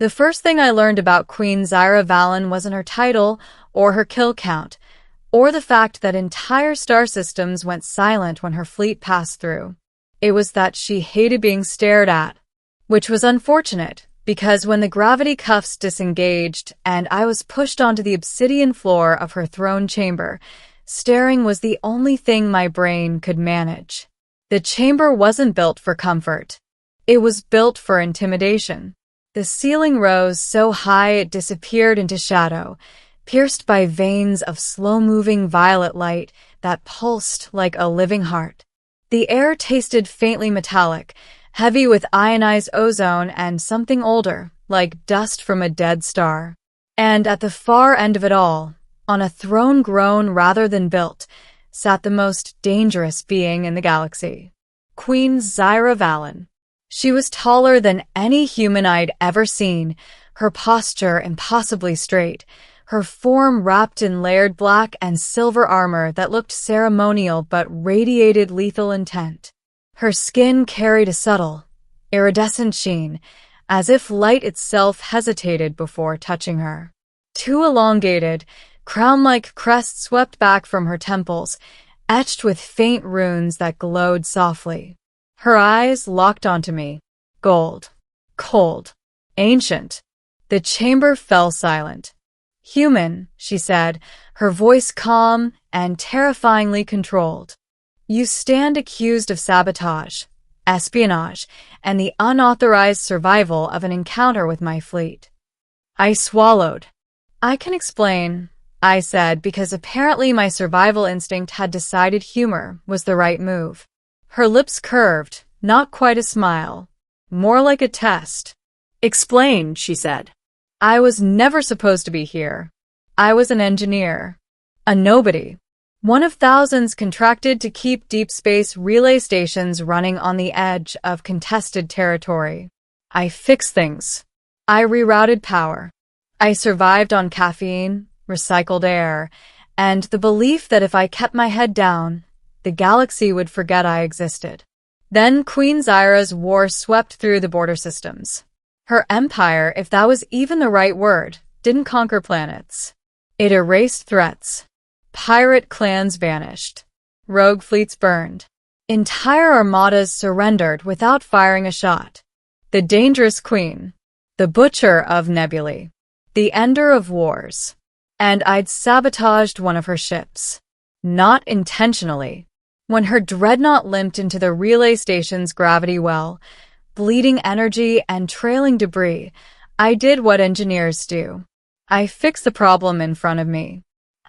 The first thing I learned about Queen Anara wasn't her title or her kill count, or the fact that entire star systems went silent when her fleet passed through. It was that she hated being stared at, which was unfortunate, because when the gravity cuffs disengaged and I was pushed onto the obsidian floor of her throne chamber, staring was the only thing my brain could manage. The chamber wasn't built for comfort. It was built for intimidation. The ceiling rose so high it disappeared into shadow, pierced by veins of slow-moving violet light that pulsed like a living heart. The air tasted faintly metallic, heavy with ionized ozone and something older, like dust from a dead star. And at the far end of it all, on a throne grown rather than built, sat the most dangerous being in the galaxy. Queen Anara. She was taller than any human I'd ever seen, her posture impossibly straight, her form wrapped in layered black and silver armor that looked ceremonial but radiated lethal intent. Her skin carried a subtle, iridescent sheen, as if light itself hesitated before touching her. Two elongated, crown-like crests swept back from her temples, etched with faint runes that glowed softly. Her eyes locked onto me. Gold. Cold. Ancient. The chamber fell silent. "Human," she said, her voice calm and terrifyingly controlled. "You stand accused of sabotage, espionage, and the unauthorized survival of an encounter with my fleet." I swallowed. "I can explain," I said, because apparently my survival instinct had decided humor was the right move. Her lips curved, not quite a smile, more like a test. "Explain," she said. "I was never supposed to be here. I was an engineer. A nobody. One of thousands contracted to keep deep space relay stations running on the edge of contested territory. I fixed things. I rerouted power. I survived on caffeine, recycled air, and the belief that if I kept my head down, the galaxy would forget I existed." Then Queen Anara's war swept through the border systems. Her empire, if that was even the right word, didn't conquer planets. It erased threats. Pirate clans vanished. Rogue fleets burned. Entire armadas surrendered without firing a shot. The dangerous queen. The butcher of nebulae. The ender of wars. And I'd sabotaged one of her ships. Not intentionally. When her dreadnought limped into the relay station's gravity well, bleeding energy and trailing debris, I did what engineers do. I fixed the problem in front of me.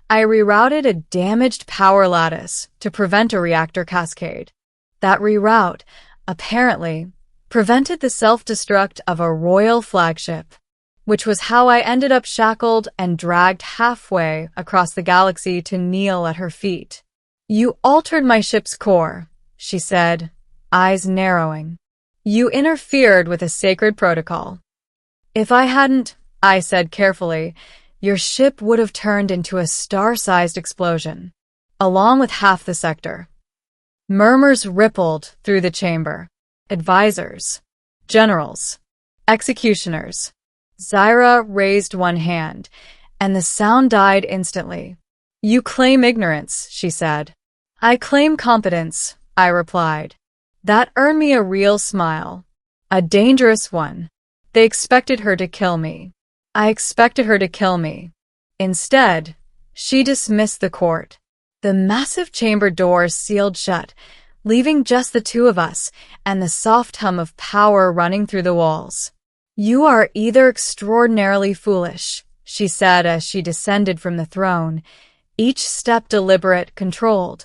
I rerouted a damaged power lattice to prevent a reactor cascade. That reroute, apparently, prevented the self-destruct of a royal flagship, which was how I ended up shackled and dragged halfway across the galaxy to kneel at her feet. "You altered my ship's core," she said, eyes narrowing. "You interfered with a sacred protocol." "If I hadn't," I said carefully, "your ship would have turned into a star-sized explosion, along with half the sector." Murmurs rippled through the chamber. Advisors. Generals. Executioners. Anara raised one hand, and the sound died instantly. "You claim ignorance," she said. "I claim competence," I replied. That earned me a real smile. A dangerous one. They expected her to kill me. I expected her to kill me. Instead, she dismissed the court. The massive chamber doors sealed shut, leaving just the two of us and the soft hum of power running through the walls. "You are either extraordinarily foolish," she said as she descended from the throne, each step deliberate, controlled,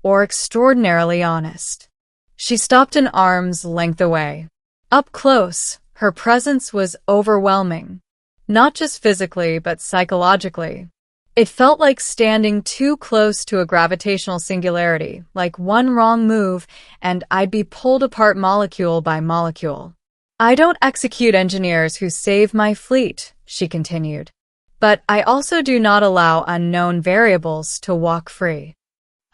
or extraordinarily honest. She stopped an arm's length away. Up close, her presence was overwhelming. Not just physically, but psychologically. It felt like standing too close to a gravitational singularity, like one wrong move, and I'd be pulled apart molecule by molecule. "I don't execute engineers who save my fleet," she continued. "But I also do not allow unknown variables to walk free."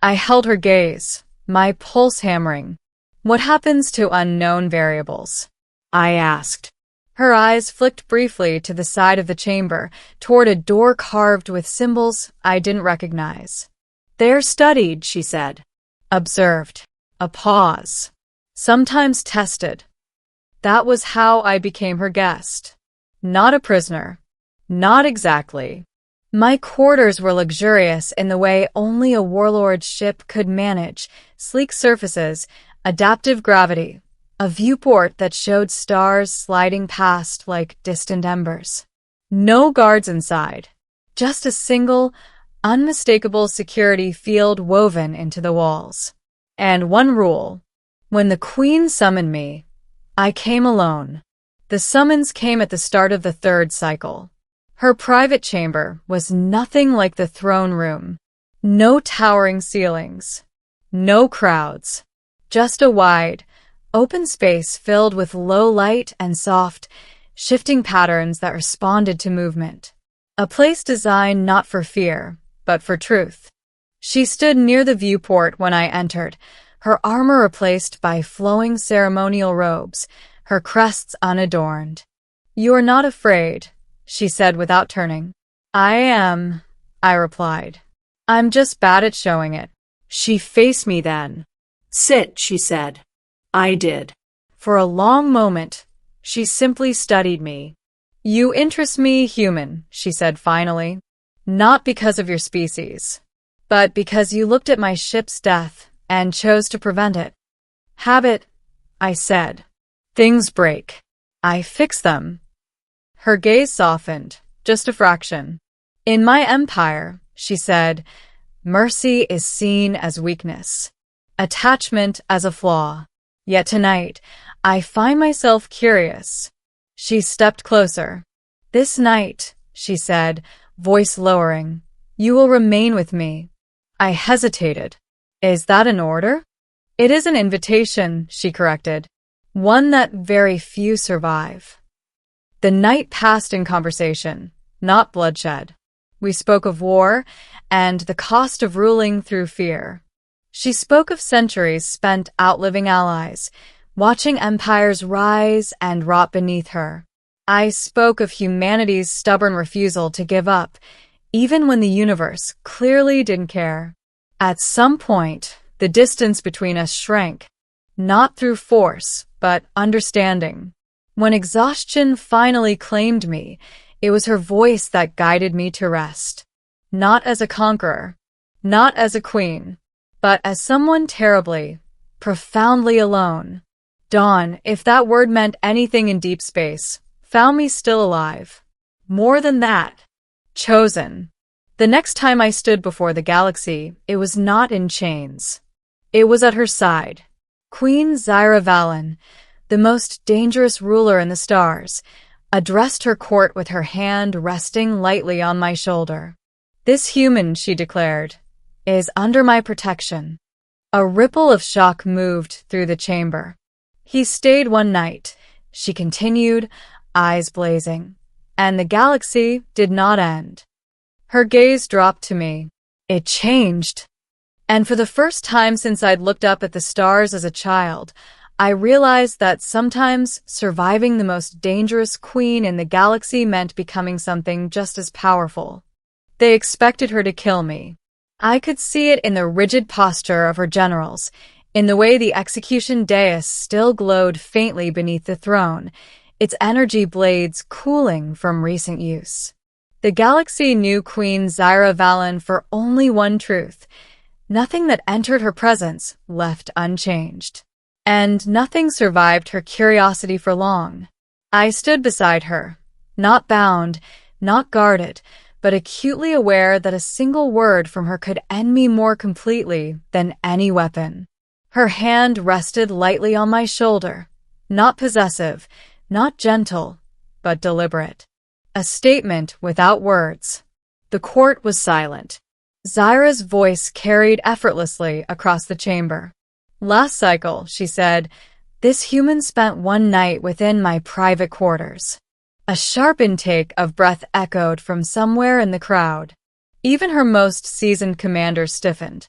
I held her gaze, my pulse hammering. "What happens to unknown variables?" I asked. Her eyes flicked briefly to the side of the chamber, toward a door carved with symbols I didn't recognize. "They're studied," she said. Observed. A pause. Sometimes tested. That was how I became her guest. Not a prisoner. Not exactly. My quarters were luxurious in the way only a warlord's ship could manage: sleek surfaces, adaptive gravity, a viewport that showed stars sliding past like distant embers. No guards inside. Just a single, unmistakable security field woven into the walls. And one rule: when the Queen summoned me, I came alone. The summons came at the start of the third cycle. Her private chamber was nothing like the throne room. No towering ceilings. No crowds. Just a wide, open space filled with low light and soft, shifting patterns that responded to movement. A place designed not for fear, but for truth. She stood near the viewport when I entered, her armor replaced by flowing ceremonial robes, her crests unadorned. "You're not afraid," she said without turning. "I am," I replied. "I'm just bad at showing it." She faced me then. "Sit," she said. I did. For a long moment, she simply studied me. "You interest me, human," she said finally. "Not because of your species, but because you looked at my ship's death and chose to prevent it." "Habit," I said. "Things break. I fix them." Her gaze softened, just a fraction. "In my empire," she said, "mercy is seen as weakness, attachment as a flaw. Yet tonight, I find myself curious." She stepped closer. "This night," she said, voice lowering, "you will remain with me." I hesitated. "Is that an order?" "It is an invitation," she corrected. "One that very few survive." The night passed in conversation, not bloodshed. We spoke of war and the cost of ruling through fear. She spoke of centuries spent outliving allies, watching empires rise and rot beneath her. I spoke of humanity's stubborn refusal to give up, even when the universe clearly didn't care. At some point, the distance between us shrank, not through force, but understanding. When exhaustion finally claimed me, it was her voice that guided me to rest. Not as a conqueror, not as a queen, but as someone terribly, profoundly alone. Dawn, if that word meant anything in deep space, found me still alive. More than that, chosen. The next time I stood before the galaxy, it was not in chains. It was at her side. Queen Anara, the most dangerous ruler in the stars, addressed her court with her hand resting lightly on my shoulder. "This human," she declared, "is under my protection." A ripple of shock moved through the chamber. "He stayed one night," she continued, eyes blazing, "and the galaxy did not end." Her gaze dropped to me. It changed. And for the first time since I'd looked up at the stars as a child, I realized that sometimes surviving the most dangerous queen in the galaxy meant becoming something just as powerful. They expected her to kill me. I could see it in the rigid posture of her generals, in the way the execution dais still glowed faintly beneath the throne, its energy blades cooling from recent use. The galaxy knew Queen Anara for only one truth: nothing that entered her presence left unchanged. And nothing survived her curiosity for long. I stood beside her, not bound, not guarded, but acutely aware that a single word from her could end me more completely than any weapon. Her hand rested lightly on my shoulder, not possessive, not gentle, but deliberate. A statement without words. The court was silent. Zyra's voice carried effortlessly across the chamber. "Last cycle," she said, "this human spent one night within my private quarters." A sharp intake of breath echoed from somewhere in the crowd. Even her most seasoned commander stiffened.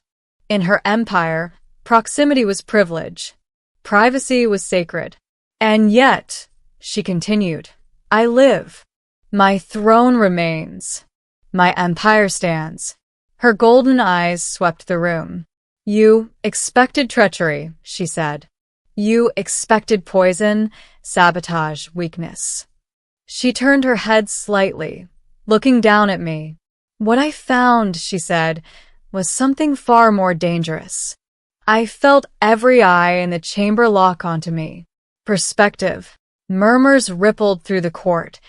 In her empire, proximity was privilege. Privacy was sacred. "And yet," she continued. I live. My throne remains. My empire stands. Her golden eyes swept the room. You expected treachery, she said. You expected poison, sabotage, weakness. She turned her head slightly, looking down at me. What I found, she said, was something far more dangerous. I felt every eye in the chamber lock onto me. Perspective. Murmurs rippled through the court,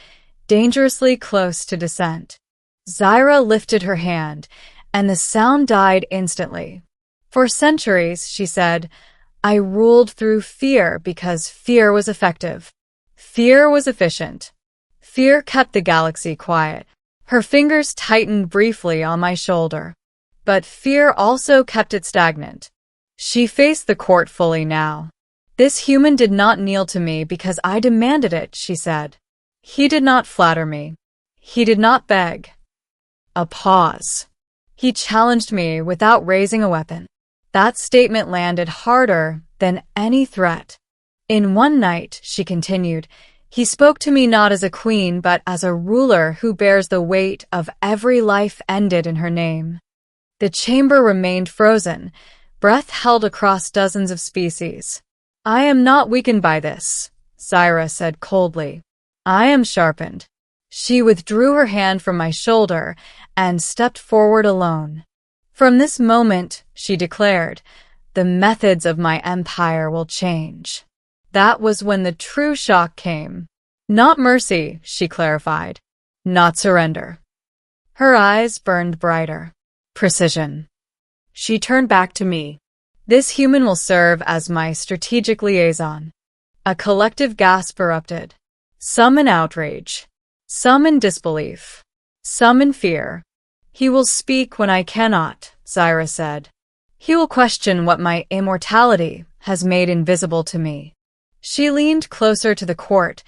dangerously close to dissent. Zyra lifted her hand, and the sound died instantly. For centuries, she said, I ruled through fear because fear was effective. Fear was efficient. Fear kept the galaxy quiet. Her fingers tightened briefly on my shoulder. But fear also kept it stagnant. She faced the court fully now. This human did not kneel to me because I demanded it, she said. He did not flatter me. He did not beg. A pause. He challenged me without raising a weapon. That statement landed harder than any threat. In one night, she continued, he spoke to me not as a queen but as a ruler who bears the weight of every life ended in her name. The chamber remained frozen, breath held across dozens of species. I am not weakened by this, Zyra said coldly. I am sharpened. She withdrew her hand from my shoulder and stepped forward alone. From this moment, she declared, the methods of my empire will change. That was when the true shock came. Not mercy, she clarified. Not surrender. Her eyes burned brighter. Precision. She turned back to me. This human will serve as my strategic liaison. A collective gasp erupted. Some in outrage. Some in disbelief. Some in fear. He will speak when I cannot, Zyra said. He will question what my immortality has made invisible to me. She leaned closer to the court,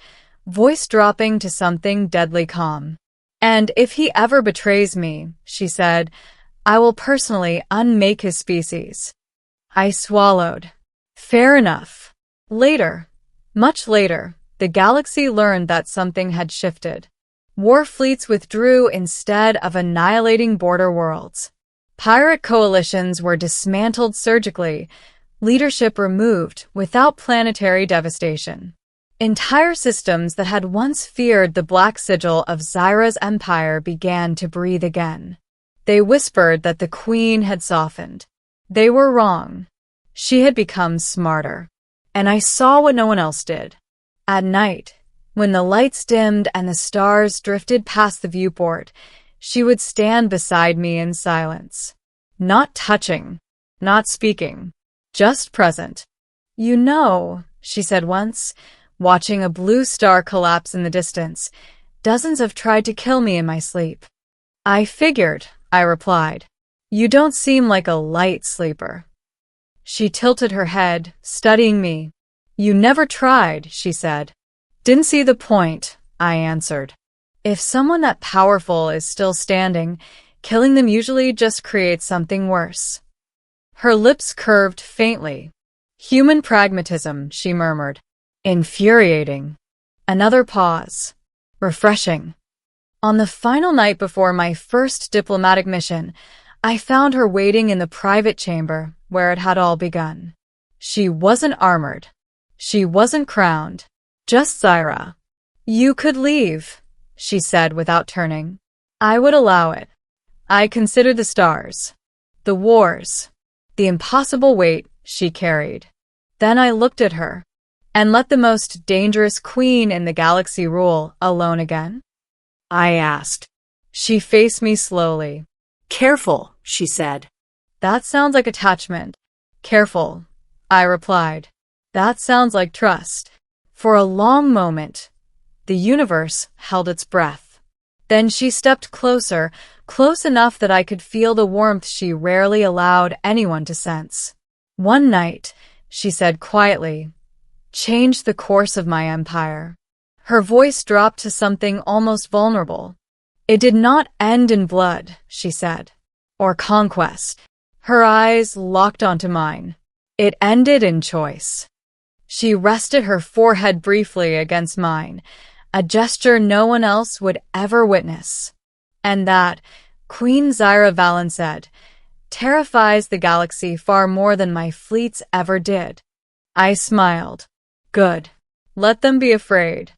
voice dropping to something deadly calm. And if he ever betrays me, she said, I will personally unmake his species. I swallowed. Fair enough. Later, much later, the galaxy learned that something had shifted. War fleets withdrew instead of annihilating border worlds. Pirate coalitions were dismantled surgically, leadership removed without planetary devastation. Entire systems that had once feared the black sigil of Zyra's empire began to breathe again. They whispered that the queen had softened. They were wrong. She had become smarter. And I saw what no one else did. At night, when the lights dimmed and the stars drifted past the viewport, she would stand beside me in silence. Not touching, not speaking, just present. You know, she said once, watching a blue star collapse in the distance, dozens have tried to kill me in my sleep. I figured, I replied. You don't seem like a light sleeper. She tilted her head, studying me. You never tried, she said. Didn't see the point, I answered. If someone that powerful is still standing, killing them usually just creates something worse. Her lips curved faintly. Human pragmatism, she murmured. Infuriating. Another pause. Refreshing. On the final night before my first diplomatic mission, I found her waiting in the private chamber where it had all begun. She wasn't armored. She wasn't crowned. Just Zyra. You could leave, she said without turning. I would allow it. I considered the stars, the wars, the impossible weight she carried. Then I looked at her and let the most dangerous queen in the galaxy rule alone again. I asked. She faced me slowly. Careful, she said. That sounds like attachment. Careful, I replied. That sounds like trust. For a long moment, the universe held its breath. Then she stepped closer, close enough that I could feel the warmth she rarely allowed anyone to sense. One night, she said quietly, changed the course of my empire. Her voice dropped to something almost vulnerable. It did not end in blood, she said, or conquest. Her eyes locked onto mine. It ended in choice. She rested her forehead briefly against mine, a gesture no one else would ever witness. And that, Queen Anara said, terrifies the galaxy far more than my fleets ever did. I smiled. Good. Let them be afraid.